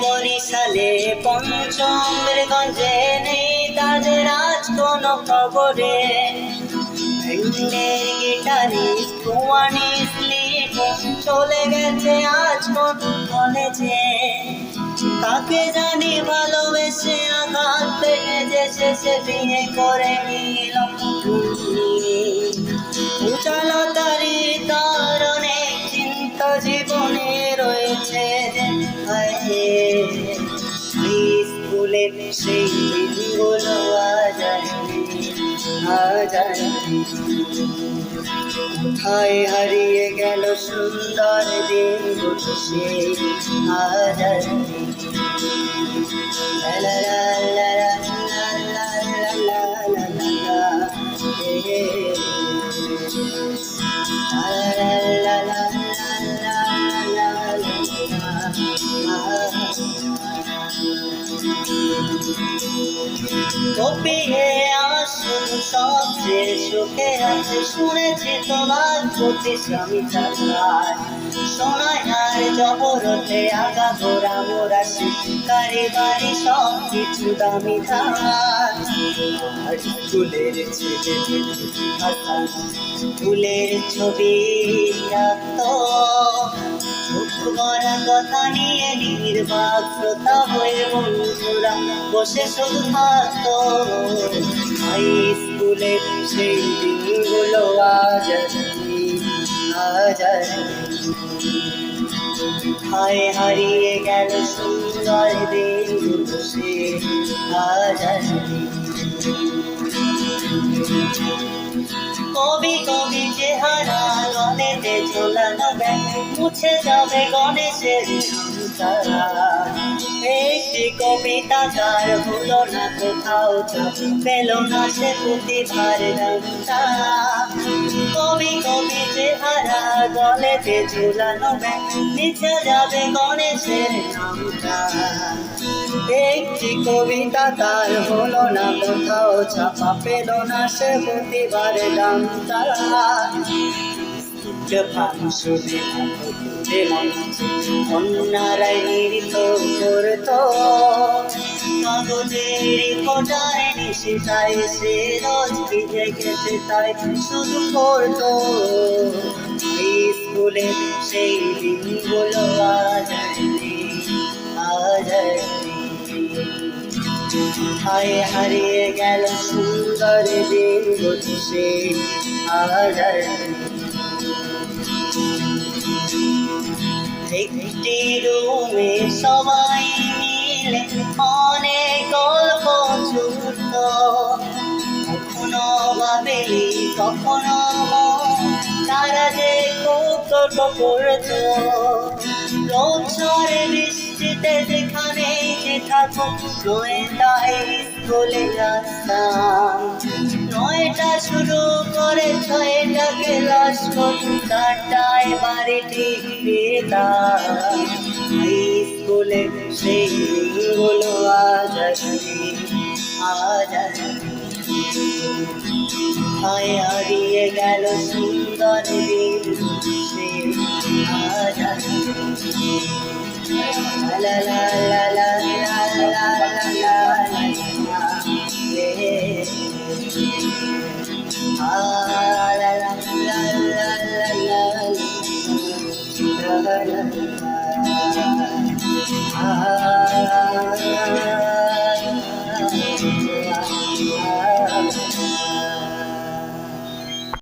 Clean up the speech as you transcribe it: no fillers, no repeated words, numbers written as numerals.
বরিশালে পঞ্চমের গঞ্জে নেই তাদের আজ কোনো খবরে। ব্যান্ডের গিটারিস্ট কুয়ানিস লিটন চলে গেছে আজ কোন কলেজে। তাকে জানি ভালোবেসে আঘাত পেটে যে শেষে বিয়ে করে নিল। উচালতারি তার অনেক চিন্তা জীবনে রয়েছে যে স্কুলের সেই দিনগুলো আজ কোথায় হারিয়ে গেল সুন্দর দিনগুলো সেই আজ কবি হে আসুন সবচেয়ে সুখে আছে শুনেছি তোমার প্রতি স্বামী থাকার। সোনায় আর জবরতে আগা ঘোরা মোরা শিকারি বাড়ি সব কিছু দামি ধার। ফুলের ছেলে ফুলের ছবি রাখতো ভরা কথা নিয়ে নির্বাক শ্রোতা হয়ে বন্ধুরা বসে শুধু থাকতো। হাই স্কুলের সেই দিনগুলো আজ হায় হারিয়ে গেল সুন্দর দিনগুলো সে আজ কবি কবি চেহারা গলেতে ঝোলানো ব্যাগ মুছে যাবে গণেশের নামটা। একটি কবিতা যার হলো না কোথাও পেল না সে প্রতিভার নামটা। কবি কবি চেহারা গলেতে ঝোলানো ব্যাগ মুছে যাবে গণেশের নামটা। একটি কবিতা তার হলো না কোথাও ছাপা পেল না সে প্রতিবার নামটা। কন্যারাই নৃত্য করত কাগজের ফোটায় নিশিতায় সে রোজ ভিজে গেছে তাই শুধু করতো। স্কুলে সেই দিনগুলো আজ হায় হারিয়ে গেল সুন্দর দিনগুলো সে আজ। একটি রুমে সবাই মিলে অনেক গল্প ছুটত। কখনো ভাবেলি কখনো তারা যে খুব গল্প করত। রোজ ঝড়ে বৃষ্টিতে যেখানে যে থাকুক নয়টায় স্কুলে আসতাম। 9টা শুরু করে 6টা ক্লাস করতাম 4টায় বাড়ি ঠিক ফিরতাম। স্কুলে সেই দিনগুলো আজ হায় হারিয়ে গেল সুন্দর দিন সে আজ। লা লা লা লা লা লা লা la